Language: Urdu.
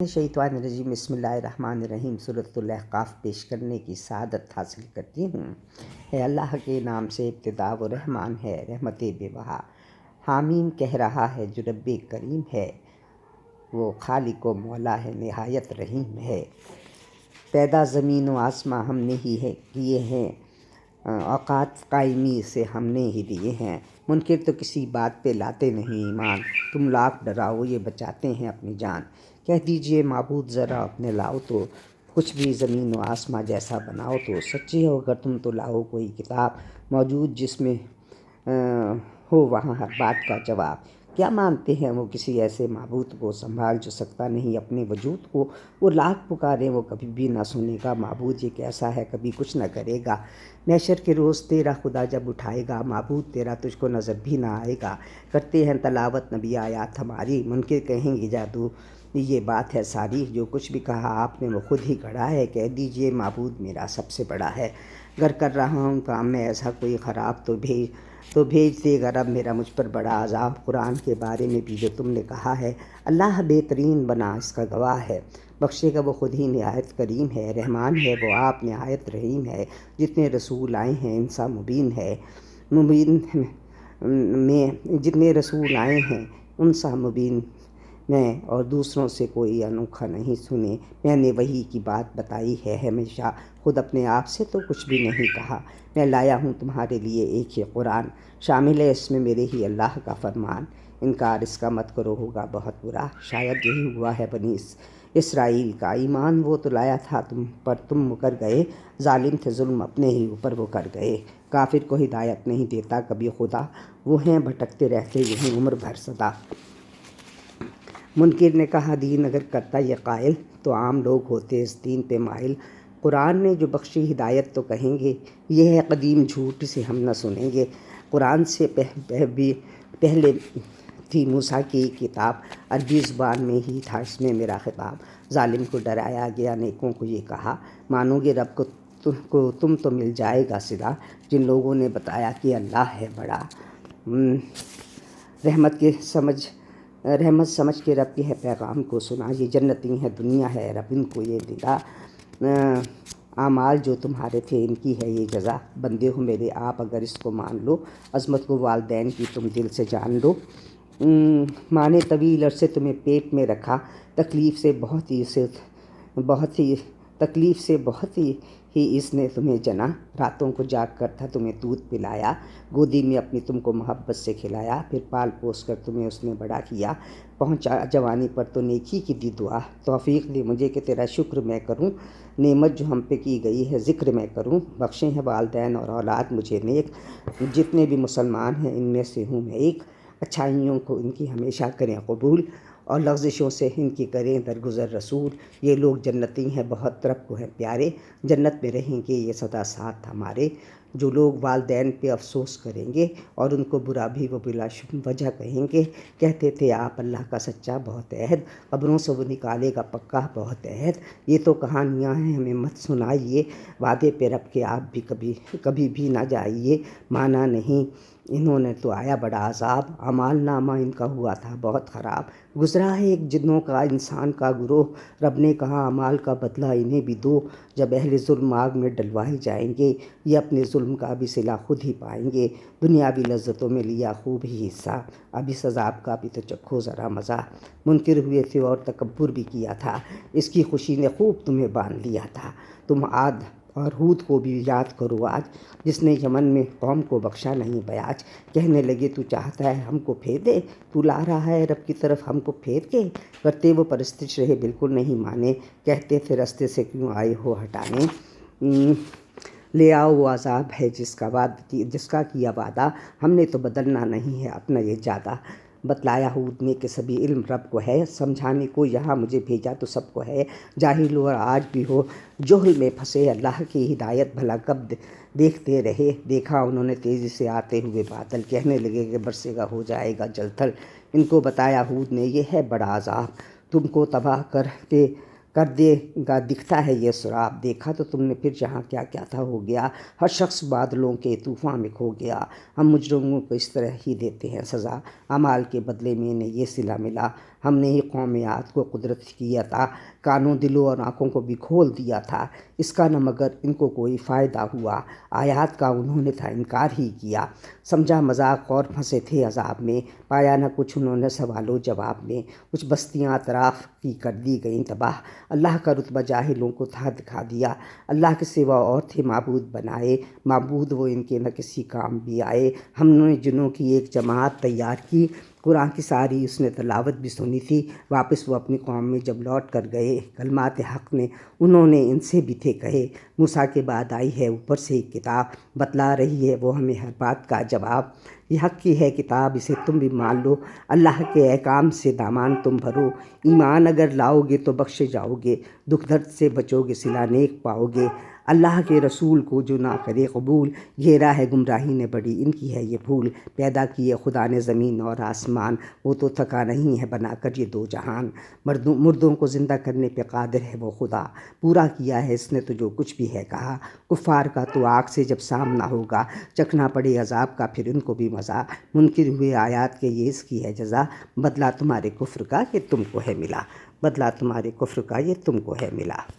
شیطان الرجیم بسم اللہ الرحمن الرحیم سورۃ الاحقاف پیش کرنے کی سعادت حاصل کرتی ہوں۔ اے اللہ کے نام سے ابتدا و رحمان ہے، رحمت بے بہا۔ حامیم کہہ رہا ہے جو رب کریم ہے، وہ خالق و مولا ہے، نہایت رحیم ہے۔ پیدا زمین و آسماں ہم نے ہی کیے ہیں، اوقات قائمی سے ہم نے ہی دیے ہیں۔ منکر تو کسی بات پہ لاتے نہیں ایمان، تم لاکھ ڈراؤ یہ بچاتے ہیں اپنی جان۔ کہہ دیجئے معبود ذرا اپنے لاؤ تو، کچھ بھی زمین و آسماں جیسا بناؤ تو۔ سچے ہو اگر تم تو لاؤ کوئی کتاب، موجود جس میں ہو وہاں ہر بات کا جواب۔ کیا مانتے ہیں وہ کسی ایسے معبود کو، سنبھال جو سکتا نہیں اپنے وجود کو۔ وہ لاکھ پکاریں وہ کبھی بھی نہ سنے گا، معبود یہ کیسا ہے کبھی کچھ نہ کرے گا۔ محشر کے روز تیرا خدا جب اٹھائے گا، معبود تیرا تجھ کو نظر بھی نہ آئے گا۔ کرتے ہیں تلاوت نبی آیات ہماری، منکر کہیں گے جادو یہ بات ہے ساری۔ جو کچھ بھی کہا آپ نے وہ خود ہی گڑھا ہے، کہہ دیجئے معبود میرا سب سے بڑا ہے۔ گر کر رہا ہوں کام میں ایسا کوئی خراب تو بھیج دے گا رب میرا مجھ پر بڑا عذاب۔ قرآن کے بارے میں بھی جو تم نے کہا ہے، اللہ بہترین بنا اس کا گواہ ہے۔ بخشے گا وہ خود ہی نہایت کریم ہے، رحمان ہے وہ آپ نہایت رحیم ہے۔ جتنے رسول آئے ہیں ان سا مبین ہے، میں جتنے رسول آئے ہیں ان سا مبین میں، اور دوسروں سے کوئی انوکھا نہیں سنے۔ میں نے وحی کی بات بتائی ہے ہمیشہ، خود اپنے آپ سے تو کچھ بھی نہیں کہا۔ میں لایا ہوں تمہارے لیے ایک ہی قرآن، شامل ہے اس میں میرے ہی اللہ کا فرمان۔ انکار اس کا مت کرو ہوگا بہت برا، شاید یہی ہوا ہے بنی اسرائیل کا۔ ایمان وہ تو لایا تھا تم پر تم مکر گئے، ظالم تھے ظلم اپنے ہی اوپر وہ کر گئے۔ کافر کو ہدایت نہیں دیتا کبھی خدا، وہ ہیں بھٹکتے رہتے یہیں عمر بھر سدا۔ منکر نے کہا دین اگر کرتا یہ قائل، تو عام لوگ ہوتے اس دین پہ مائل۔ قرآن نے جو بخشی ہدایت تو کہیں گے، یہ ہے قدیم جھوٹ اسے ہم نہ سنیں گے۔ قرآن سے پہلے تھی موسیٰ کی کتاب، عربی زبان میں ہی تھا اس میں میرا خطاب۔ ظالم کو ڈرایا گیا نیکوں کو یہ کہا، مانو گے رب کو تم تو مل جائے گا صدا۔ جن لوگوں نے بتایا کہ اللہ ہے بڑا، رحمت سمجھ کے رب کے ہے پیغام کو سنا۔ یہ جنتی ہے دنیا ہے رب ان کو یہ دلا، اعمال جو تمہارے تھے ان کی ہے یہ جزا۔ بندے ہو میرے آپ اگر اس کو مان لو، عظمت کو والدین کی تم دل سے جان لو۔ ماں نے طویل عرصے تمہیں پیٹ میں رکھا، تکلیف سے بہت ہی اس نے تمہیں جنا۔ راتوں کو جاگ کر تھا تمہیں دودھ پلایا، گودی میں اپنی تم کو محبت سے کھلایا۔ پھر پال پوس کر تمہیں اس نے بڑا کیا، پہنچا جوانی پر تو نیکی کی دی دعا۔ توفیق دی مجھے کہ تیرا شکر میں کروں، نعمت جو ہم پہ کی گئی ہے ذکر میں کروں۔ بخشے ہیں والدین اور اولاد مجھے نیک، جتنے بھی مسلمان ہیں ان میں سے ہوں میں ایک۔ اچھائیوں کو ان کی ہمیشہ کریں قبول، اور لغزشوں سے ان کی کریں درگزر رسول۔ یہ لوگ جنتی ہیں بہت رب کو ہیں پیارے، جنت میں رہیں گے یہ سدا ساتھ ہمارے۔ جو لوگ والدین پہ افسوس کریں گے اور ان کو برا بھی وہ بلا وجہ کہیں گے، کہتے تھے آپ اللہ کا سچا بہت عہد، قبروں سے وہ نکالے گا پکا بہت عہد۔ یہ تو کہانیاں ہیں ہمیں مت سنائیے، وعدے پہ رب کے آپ بھی کبھی بھی نہ جائیے۔ مانا نہیں انہوں نے تو آیا بڑا عذاب، اعمال نامہ ان کا ہوا تھا بہت خراب۔ گزرا ہے ایک جنوں کا انسان کا گروہ، رب نے کہا اعمال کا بدلہ انہیں بھی دو۔ جب اہل ظلم آگ میں ڈلوائے جائیں گے، یہ اپنے ظلم کا بھی صلہ خود ہی پائیں گے۔ دنیاوی لذتوں میں لیا خوب ہی حصہ، اب اس عذاب کا بھی تو چکھو ذرا مزہ۔ منکر ہوئے تھے اور تکبر بھی کیا تھا، اس کی خوشی نے خوب تمہیں باندھ لیا تھا۔ تم عاد اور ہود کو بھی یاد کرو آج، جس نے یمن میں قوم کو بخشا نہیں بیاج۔ کہنے لگے تو چاہتا ہے ہم کو پھیر دے، تو لا رہا ہے رب کی طرف ہم کو پھیر کے۔ کرتے وہ پرستش رہے بالکل نہیں مانے، کہتے تھے رستے سے کیوں آئے ہو ہٹانے۔ لے آؤ وہ عذاب ہے جس کا کیا وعدہ، ہم نے تو بدلنا نہیں ہے اپنا یہ جادہ۔ بتلایا ہود نے کہ سبھی علم رب کو ہے، سمجھانے کو یہاں مجھے بھیجا تو سب کو ہے۔ جاہل ہو اور آج بھی ہو جہل میں پھنسے، اللہ کی ہدایت بھلا کب دیکھتے رہے۔ دیکھا انہوں نے تیزی سے آتے ہوئے بادل، کہنے لگے کہ برسے گا ہو جائے گا جل تھل۔ ان کو بتایا ہود نے یہ ہے بڑا عذاب، تم کو تباہ کر دے گا دکھتا ہے یہ سراب۔ دیکھا تو تم نے پھر جہاں کیا کیا تھا ہو گیا، ہر شخص بادلوں کے طوفان میں کھو گیا۔ ہم مجرموں کو اس طرح ہی دیتے ہیں سزا، اعمال کے بدلے میں انہیں یہ صلہ ملا۔ ہم نے ہی قوم عاد کو قدرت کی عطا، کانوں دلوں اور آنکھوں کو بھی کھول دیا تھا، اس کا نہ مگر ان کو کوئی فائدہ ہوا، آیات کا انہوں نے تھا انکار ہی کیا، سمجھا مذاق اور پھنسے تھے عذاب میں، پایا نہ کچھ انہوں نے سوال و جواب میں، کچھ بستیاں اطراف کی کر دی گئیں تباہ، اللہ کا رتبہ جاہلوں کو تھا دکھا دیا، اللہ کے سوا اور تھے معبود بنائے، معبود وہ ان کے نہ کسی کام بھی آئے، ہم نے جنوں کی ایک جماعت تیار کی، قرآن کی ساری اس نے تلاوت بھی سنی تھی، واپس وہ اپنی قوم میں جب لوٹ کر گئے، کلمات حق نے انہوں نے ان سے بھی تھے کہے، موسیٰ کے بعد آئی ہے اوپر سے ایک کتاب، بتلا رہی ہے وہ ہمیں ہر بات کا جواب، یہ حق کی ہے کتاب اسے تم بھی مان لو، اللہ کے احکام سے دامان تم بھرو، ایمان اگر لاؤ گے تو بخشے جاؤ گے، دکھ درد سے بچو گے صلہ نیک پاؤ گے، اللہ کے رسول کو جو نہ کرے قبول، گھیرا ہے گمراہی نے بڑی ان کی ہے یہ بھول، پیدا کیے خدا نے زمین اور آسمان، وہ تو تھکا نہیں ہے بنا کر یہ دو جہان، مردوں کو زندہ کرنے پہ قادر ہے وہ خدا، پورا کیا ہے اس نے تو جو کچھ بھی ہے کہا، کفار کا تو آگ سے جب سامنا ہوگا، چکھنا پڑے عذاب کا پھر ان کو بھی مزہ، منکر ہوئے آیات کے یہ اس کی ہے جزا، بدلہ تمہارے کفر کا یہ تم کو ہے ملا، بدلہ تمہارے کفر کا یہ تم کو ہے ملا۔